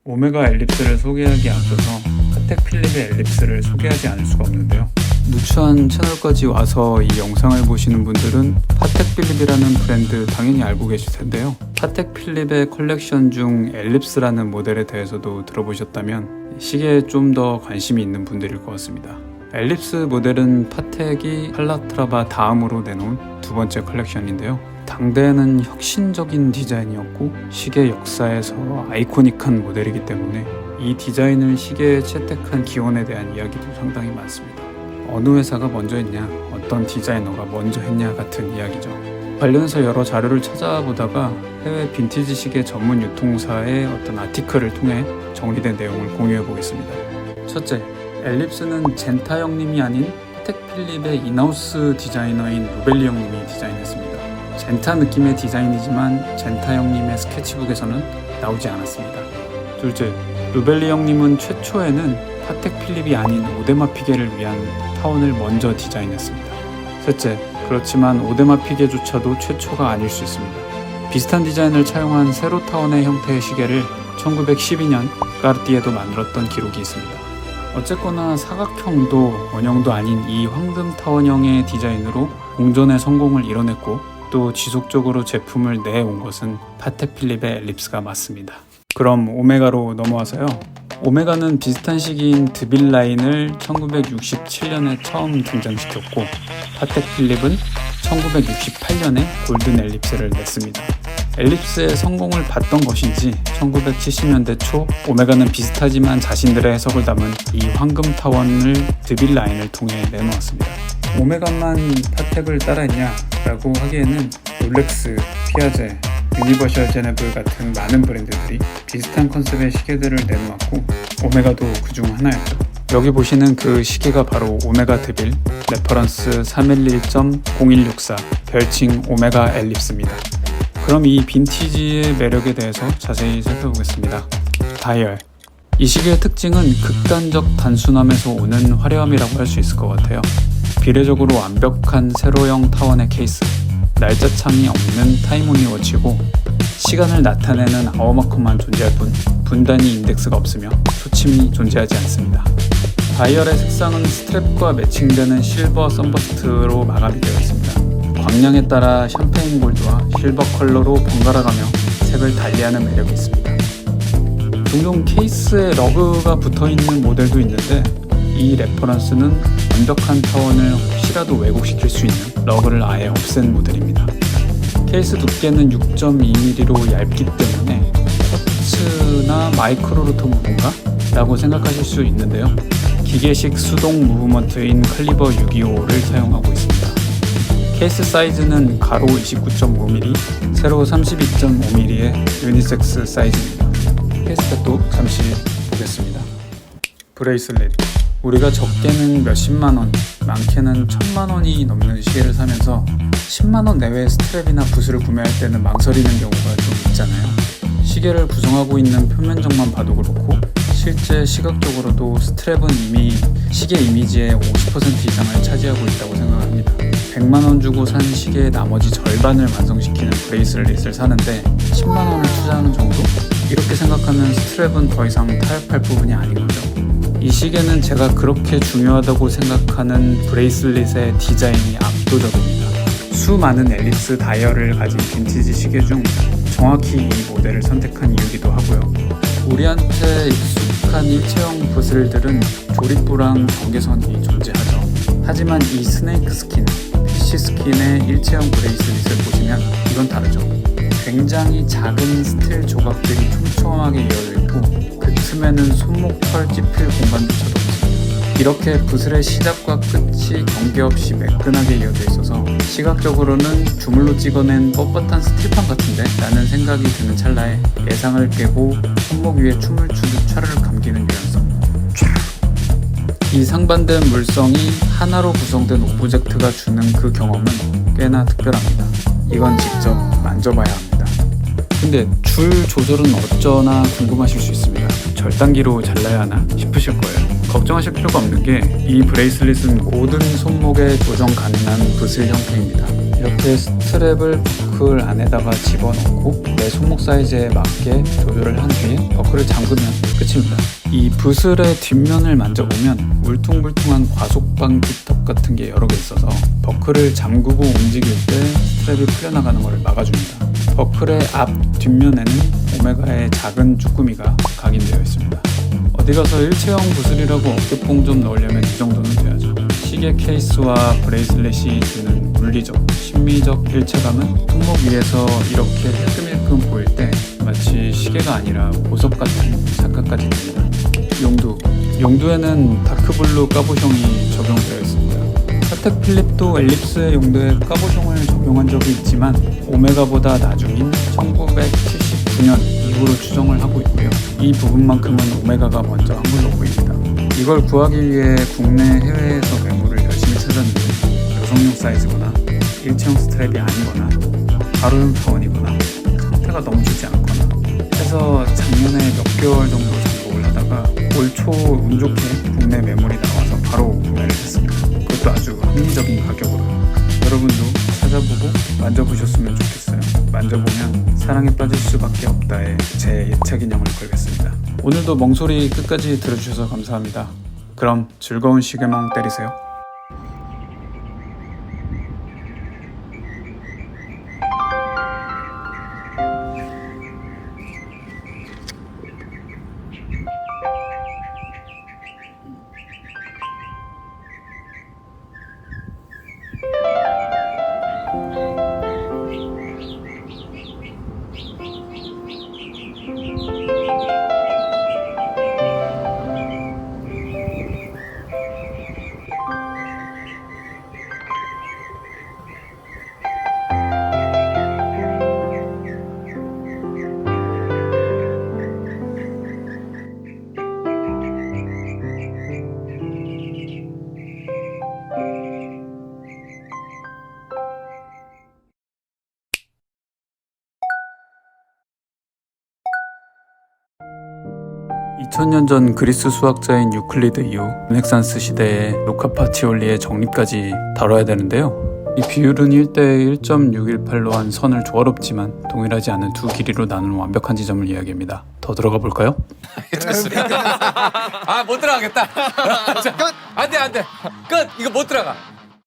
오메가 엘립스를 소개하기 앞서서 파텍 필립의 엘립스를 소개하지 않을 수가 없는데요. 누추한 채널까지 와서 이 영상을 보시는 분들은 파텍 필립이라는 브랜드 당연히 알고 계실 텐데요. 파텍 필립의 컬렉션 중 엘립스라는 모델에 대해서도 들어보셨다면 시계에 좀 더 관심이 있는 분들일 것 같습니다. 엘립스 모델은 파텍이 칼라트라바 다음으로 내놓은 두 번째 컬렉션인데요. 당대에는 혁신적인 디자인이었고 시계 역사에서 아이코닉한 모델이기 때문에 이 디자인을 시계에 채택한 기원에 대한 이야기도 상당히 많습니다. 어느 회사가 먼저 했냐, 어떤 디자이너가 먼저 했냐 같은 이야기죠. 관련해서 여러 자료를 찾아보다가 해외 빈티지 시계 전문 유통사의 어떤 아티클을 통해 정리된 내용을 공유해 보겠습니다. 첫째, 엘립스는 젠타 형님이 아닌 파텍 필립의 인하우스 디자이너인 루벨리 형님이 디자인했습니다. 젠타 느낌의 디자인이지만 젠타 형님의 스케치북에서는 나오지 않았습니다. 둘째, 루벨리 형님은 최초에는 파텍 필립이 아닌 오데마 피게를 위한 타원을 먼저 디자인했습니다. 셋째, 그렇지만 오데마 피게조차도 최초가 아닐 수 있습니다. 비슷한 디자인을 차용한 세로 타원의 형태의 시계를 1912년 까르띠에도 만들었던 기록이 있습니다. 어쨌거나 사각형도 원형도 아닌 이 황금 타원형의 디자인으로 공존의 성공을 이뤄냈고 또 지속적으로 제품을 내온 것은 파텍 필립의 엘립스가 맞습니다. 그럼 오메가로 넘어와서요. 오메가는 비슷한 시기인 드빌 라인을 1967년에 처음 등장시켰고 파텍 필립은 1968년에 골든 엘립스를 냈습니다. 엘립스의 성공을 봤던 것인지 1970년대 초 오메가는 비슷하지만 자신들의 해석을 담은 이 황금 타원을 드빌 라인을 통해 내놓았습니다. 오메가만 파텍을 따라했냐 라고 하기에는 롤렉스, 피아제, 유니버셜 제네브 같은 많은 브랜드들이 비슷한 컨셉의 시계들을 내놓았고 오메가도 그중 하나였죠. 여기 보시는 그 시계가 바로 오메가 드빌, 레퍼런스 311.0164, 별칭 오메가 엘립스입니다. 그럼 이 빈티지의 매력에 대해서 자세히 살펴보겠습니다. 다이얼. 이 시계의 특징은 극단적 단순함에서 오는 화려함이라고 할 수 있을 것 같아요. 비례적으로 완벽한 세로형 타원의 케이스, 날짜창이 없는 타임오니 워치고 시간을 나타내는 아워마커만 존재할 뿐 분단위 인덱스가 없으며 초침이 존재하지 않습니다. 다이얼의 색상은 스트랩과 매칭되는 실버 선버스트로 마감이 되어 있습니다. 광량에 따라 샴페인 골드와 실버 컬러로 번갈아가며 색을 달리하는 매력이 있습니다. 종종 케이스에 러그가 붙어있는 모델도 있는데 이 레퍼런스는 완벽한 타원을 혹시라도 왜곡시킬 수 있는 러그를 아예 없앤 모델입니다. 케이스 두께는 6.2mm로 얇기 때문에 쿼츠나 마이크로 로터 무브인가? 라고 생각하실 수 있는데요. 기계식 수동 무브먼트인 칼리버 625를 사용하고 있습니다. 케이스 사이즈는 가로 29.5mm, 세로 32.5mm의 유니섹스 사이즈입니다. 케이스백도 잠시 보겠습니다. 브레이슬릿. 우리가 적게는 몇십만원, 많게는 천만원이 넘는 시계를 사면서 10만원 내외의 스트랩이나 붓을 구매할 때는 망설이는 경우가 좀 있잖아요. 시계를 구성하고 있는 표면적만 봐도 그렇고 실제 시각적으로도 스트랩은 이미 시계 이미지의 50% 이상을 차지하고 있다고 생각합니다. 100만원 주고 산 시계의 나머지 절반을 완성시키는 브레이슬릿을 사는데 10만원을 투자하는 정도? 이렇게 생각하면 스트랩은 더 이상 타협할 부분이 아닌 거죠. 이 시계는 제가 그렇게 중요하다고 생각하는 브레이슬릿의 디자인이 압도적입니다. 수많은 엘립스 다이얼을 가진 빈티지 시계 중 정확히 이 모델을 선택한 이유기도 하고요. 우리한테 익숙한 일체형 붓들은 조립부랑 경계선이 존재하죠. 하지만 이 스네이크 스킨, 피쉬 스킨의 일체형 브레이슬릿을 보시면 이건 다르죠. 굉장히 작은 스틸 조각들이 촘촘하게 이어져 있고 그 틈에는 손목털 찝힐 공간조차도 없습니다. 이렇게 붓의 시작과 끝이 경계없이 매끈하게 이어져 있어서 시각적으로는 주물로 찍어낸 뻣뻣한 스틸판 같은데 라는 생각이 드는 찰나에 예상을 깨고 손목 위에 춤을 추듯 촤르르 감기는 유연성. 이 상반된 물성이 하나로 구성된 오브젝트가 주는 그 경험은 꽤나 특별합니다. 이건 직접 만져봐야 합니다. 근데 줄 조절은 어쩌나 궁금하실 수 있습니다. 절단기로 잘라야 하나 싶으실 거예요. 걱정하실 필요가 없는 게 이 브레이슬릿은 모든 손목에 조정 가능한 붓을 형태입니다. 이렇게 스트랩을 버클 안에다가 집어넣고 내 손목 사이즈에 맞게 조절을 한 뒤에 버클을 잠그면 끝입니다. 이 붓슬의 뒷면을 만져보면 울퉁불퉁한 과속방지턱 같은 게 여러 개 있어서 버클을 잠그고 움직일 때 스트랩이 풀려나가는 것을 막아줍니다. 버클의 앞 뒷면에는 오메가의 작은 쭈꾸미가 각인되어 있습니다. 어디 가서 일체형 붓슬이라고 어깨뽕 좀 넣으려면 이 정도는 돼야죠. 시계 케이스와 브레이슬렛이 주는 물리적, 심미적 일체감은 손목 위에서 이렇게 힐끔힐끔 보일 때 마치 시계가 아니라 보석 같은 착각까지 듭니다. 용두에는 다크블루 까보숑이 적용되어 있습니다. 파텍 필립도 엘립스 용도에 까보숑을 적용한 적이 있지만 오메가보다 나중인 1979년 이후로 추정을 하고 있고요. 이 부분만큼은 오메가가 먼저 한 걸로 보입니다. 이걸 구하기 위해 국내 해외에서 매물을 열심히 찾았는데 여성용 사이즈거나 일체형 스트랩이 아니거나 가로형 타원이거나 상태가 너무 좋지 않거나 해서 작년에 몇 개월 정도 잠복을 하다가 올 초 운 좋게 국내 매물이 나와서 바로 구매를 했습니다. 그것도 아주 합리적인 가격으로. 여러분도 찾아보고 만져보셨으면 좋겠어요. 만져보면 사랑에 빠질 수밖에 없다에 제 예책 인형을 걸겠습니다. 오늘도 멍소리 끝까지 들어주셔서 감사합니다. 그럼 즐거운 시계멍 때리세요. 2000년 전 그리스 수학자인 유클리드 이후 르네상스 시대의 루카 파치올리의 정리까지 다뤄야 되는데요. 이 비율은 1대 1.618로 한 선을 조화롭지만 동일하지 않은 두 길이로 나눈 완벽한 지점을 이야기합니다. 더 들어가 볼까요? 못 들어가겠다. 자, 안돼 끝. 이거 못 들어가.